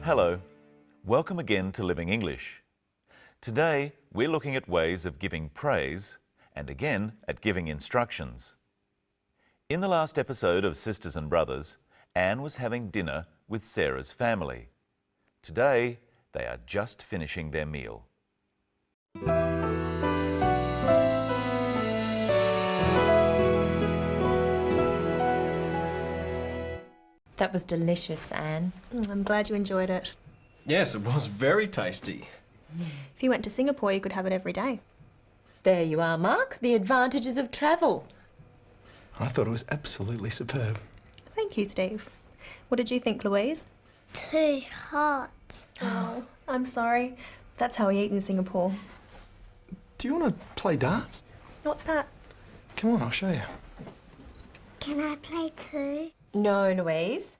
Hello, welcome again to Living English. Today we're looking at ways of giving praise and again at giving instructions. In the last episode of Sisters and Brothers, Anne was having dinner with Sarah's family. Today they are just finishing their meal. That was delicious, Anne. I'm glad you enjoyed it. Yes, it was very tasty. If you went to Singapore, you could have it every day. There you are, Mark. The advantages of travel. I thought it was absolutely superb. Thank you, Steve. What did you think, Louise? Too hot. Oh, I'm sorry. That's how we eat in Singapore. Do you want to play darts? What's that? Come on, I'll show you. Can I play too? No, Louise.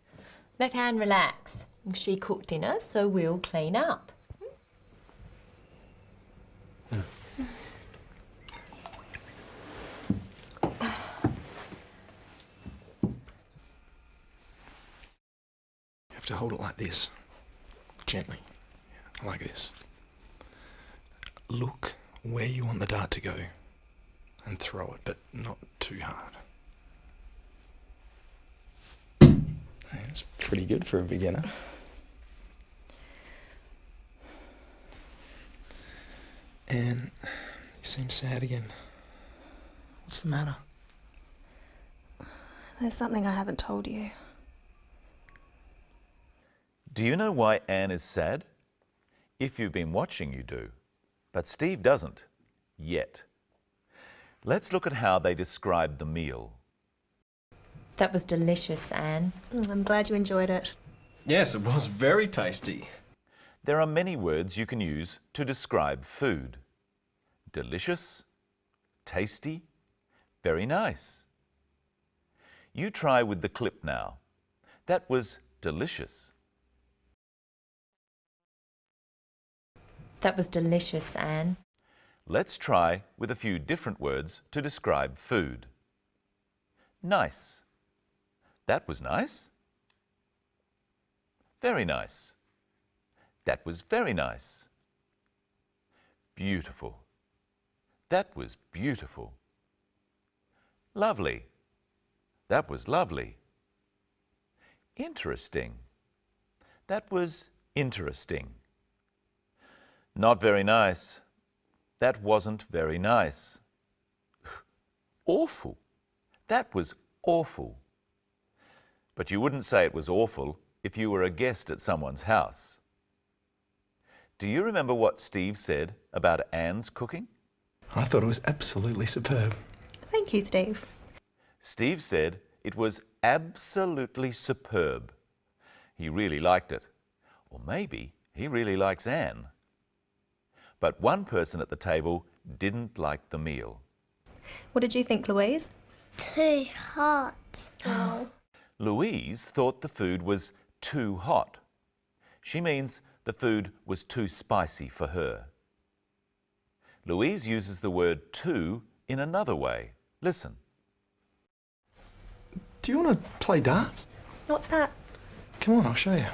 Let Anne relax. She cooked dinner, so we'll clean up. You have to hold it like this. Gently. Like this. Look where you want the dart to go and throw it, but not too hard. It's pretty good for a beginner. And you seem sad again. What's the matter? There's something I haven't told you. Do you know why Anne is sad? If you've been watching, you do. But Steve doesn't. Yet. Let's look at how they describe the meal. That was delicious, Anne. I'm glad you enjoyed it. Yes, it was very tasty. There are many words you can use to describe food. Delicious, tasty, very nice. You try with the clip now. That was delicious. That was delicious, Anne. Let's try with a few different words to describe food. Nice. That was nice. Very nice. That was very nice. Beautiful. That was beautiful. Lovely. That was lovely. Interesting. That was interesting. Not very nice. That wasn't very nice. Awful. That was awful. But you wouldn't say it was awful if you were a guest at someone's house. Do you remember what Steve said about Anne's cooking? I thought it was absolutely superb. Thank you, Steve. Steve said it was absolutely superb. He really liked it. Or maybe he really likes Anne. But one person at the table didn't like the meal. What did you think, Louise? Too hot. Oh. Louise thought the food was too hot. She means the food was too spicy for her. Louise uses the word too in another way. Listen. Do you want to play darts? What's that? Come on, I'll show you.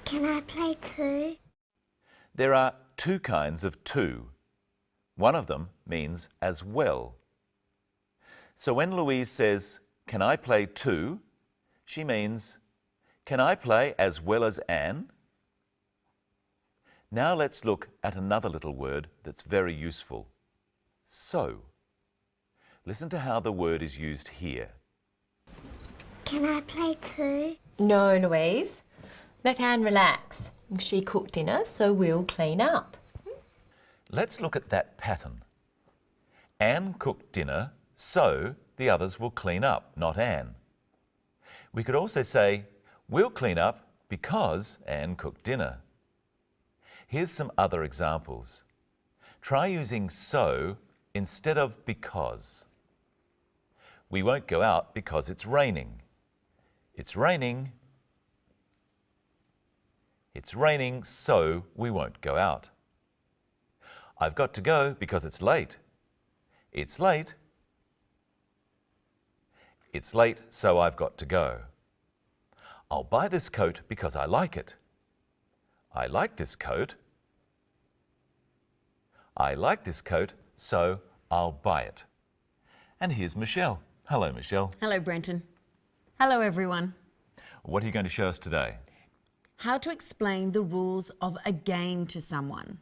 Can I play too? There are two kinds of too. One of them means as well. So when Louise says, "Can I play too?" she means, "Can I play as well as Anne?" Now let's look at another little word that's very useful. So. Listen to how the word is used here. Can I play too? No, Louise. Let Anne relax. She cooked dinner, so we'll clean up. Let's look at that pattern. Anne cooked dinner, so the others will clean up, not Anne. We could also say, we'll clean up because Anne cooked dinner. Here's some other examples. Try using so instead of because. We won't go out because it's raining. It's raining. It's raining, so we won't go out. I've got to go because it's late. It's late. It's late, so I've got to go. I'll buy this coat because I like it. I like this coat. I like this coat, so I'll buy it. And here's Michelle. Hello, Michelle. Hello, Brenton. Hello, everyone. What are you going to show us today? How to explain the rules of a game to someone.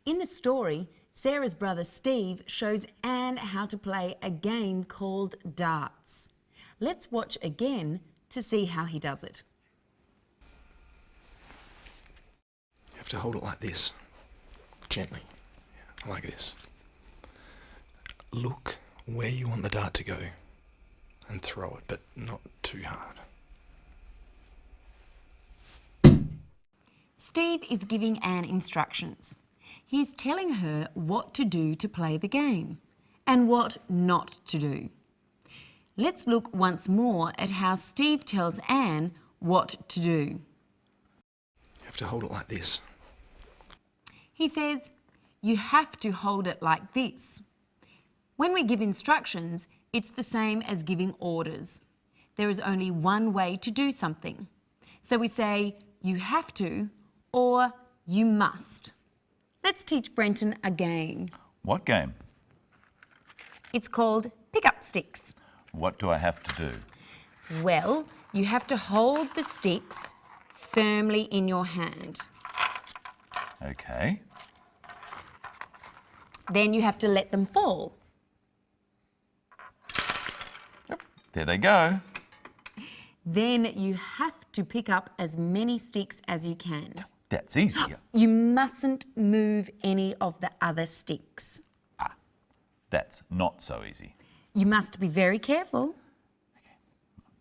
In the story, Sarah's brother Steve shows Anne how to play a game called darts. Let's watch again to see how he does it. You have to hold it like this, gently, like this. Look where you want the dart to go and throw it, but not too hard. Steve is giving Anne instructions. He's telling her what to do to play the game and what not to do. Let's look once more at how Steve tells Anne what to do. You have to hold it like this. He says, you have to hold it like this. When we give instructions, it's the same as giving orders. There is only one way to do something. So we say, you have to, or you must. Let's teach Brenton a game. What game? It's called pick up sticks. What do I have to do? Well, you have to hold the sticks firmly in your hand. Okay. Then you have to let them fall. Yep, there they go. Then you have to pick up as many sticks as you can. That's easier. You mustn't move any of the other sticks. That's not so easy. You must be very careful.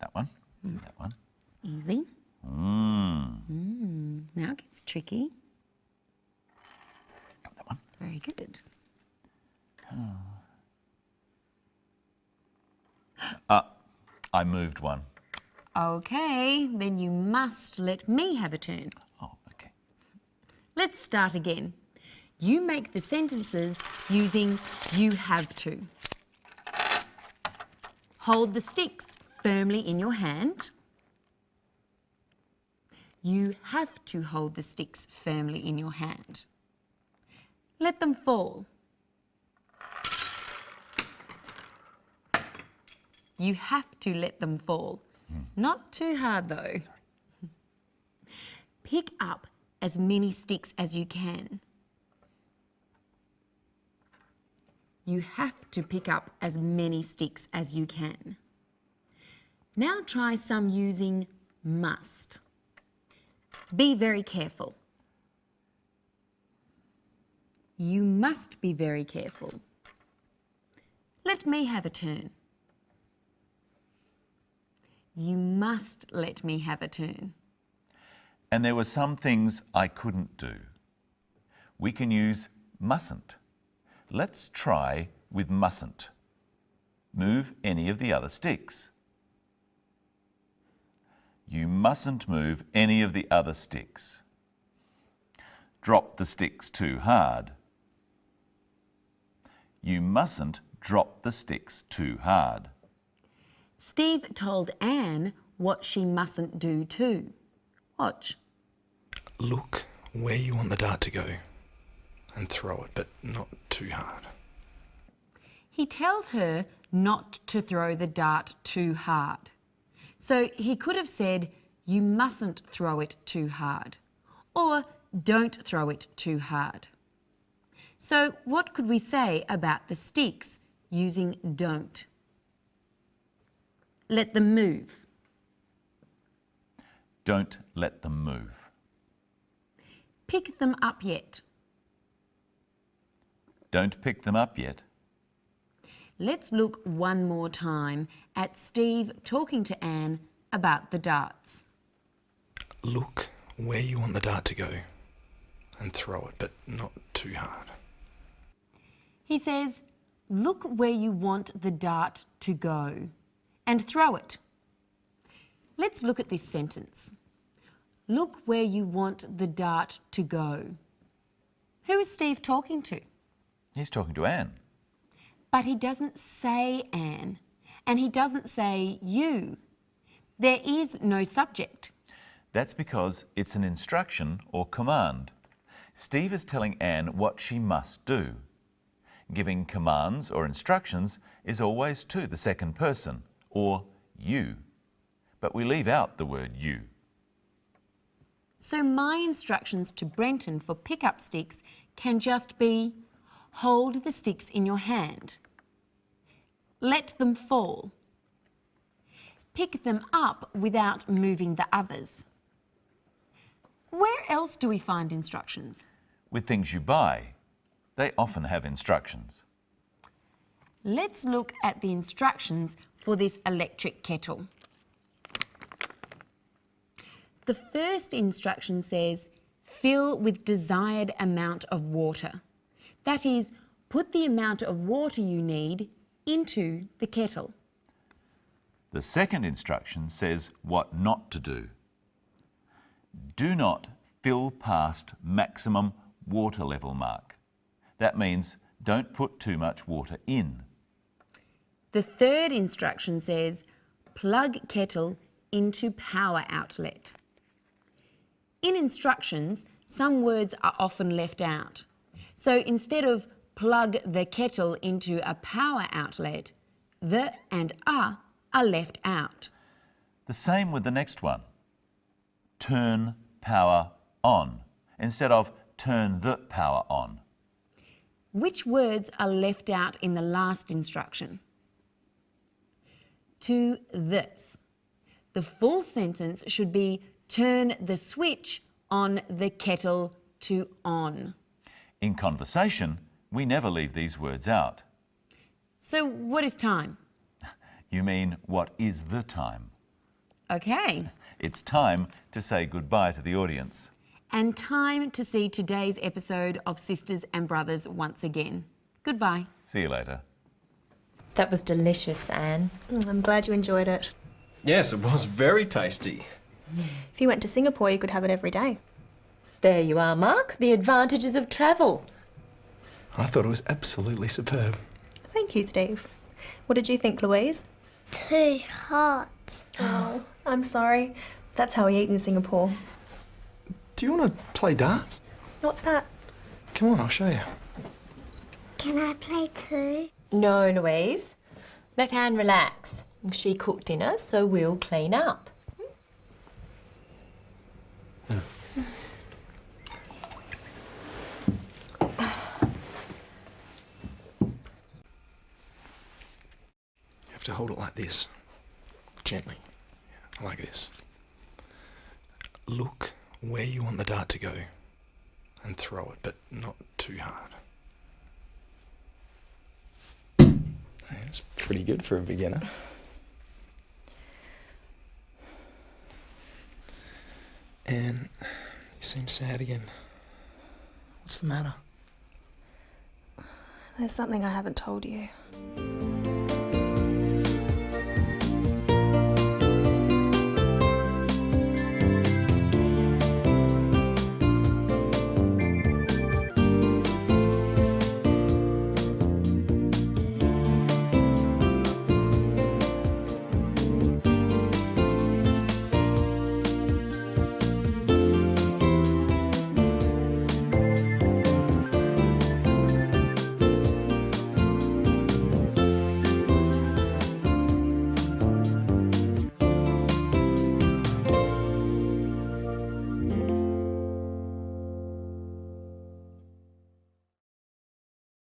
That one, that one. Easy. Now it gets tricky. That one. Very good. I moved one. Okay, then you must let me have a turn. Oh, okay. Let's start again. You make the sentences using you have to. Hold the sticks firmly in your hand. You have to hold the sticks firmly in your hand. Let them fall. You have to let them fall. Not too hard though. Pick up as many sticks as you can. You have to pick up as many sticks as you can. Now try some using must. Be very careful. You must be very careful. Let me have a turn. You must let me have a turn. And there were some things I couldn't do. We can use mustn't. Let's try with mustn't. Move any of the other sticks. You mustn't move any of the other sticks. Drop the sticks too hard. You mustn't drop the sticks too hard. Steve told Anne what she mustn't do too. Watch. Look where you want the dart to go and throw it, but not too hard. He tells her not to throw the dart too hard. So he could have said, you mustn't throw it too hard, or don't throw it too hard. So what could we say about the sticks using don't? Let them move. Don't let them move. Pick them up yet. Don't pick them up yet. Let's look one more time at Steve talking to Anne about the darts. Look where you want the dart to go and throw it, but not too hard. He says, look where you want the dart to go and throw it. Let's look at this sentence. Look where you want the dart to go. Who is Steve talking to? He's talking to Anne. But he doesn't say Anne, and he doesn't say you. There is no subject. That's because it's an instruction or command. Steve is telling Anne what she must do. Giving commands or instructions is always to the second person, or you. But we leave out the word you. So my instructions to Brenton for pick-up sticks can just be, hold the sticks in your hand. Let them fall. Pick them up without moving the others. Where else do we find instructions? With things you buy, they often have instructions. Let's look at the instructions for this electric kettle. The first instruction says, fill with desired amount of water. That is, put the amount of water you need into the kettle. The second instruction says what not to do. Do not fill past maximum water level mark. That means don't put too much water in. The third instruction says, plug kettle into power outlet. In instructions, some words are often left out. So instead of plug the kettle into a power outlet, the and a are left out. The same with the next one. Turn power on instead of turn the power on. Which words are left out in the last instruction? To this. The full sentence should be turn the switch on the kettle to on. In conversation, we never leave these words out. So what is time? You mean, what is the time? Okay. It's time to say goodbye to the audience. And time to see today's episode of Sisters and Brothers once again. Goodbye. See you later. That was delicious, Anne. I'm glad you enjoyed it. Yes, it was very tasty. If you went to Singapore, you could have it every day. There you are, Mark. The advantages of travel. I thought it was absolutely superb. Thank you, Steve. What did you think, Louise? Too hot. Oh, I'm sorry. That's how we eat in Singapore. Do you want to play darts? What's that? Come on, I'll show you. Can I play too? No, Louise. Let Anne relax. She cooked dinner, so we'll clean up. You have to hold it like this. Gently. Yeah, like this. Look where you want the dart to go and throw it, but not too hard. That's pretty good for a beginner. And you seem sad again. What's the matter? There's something I haven't told you.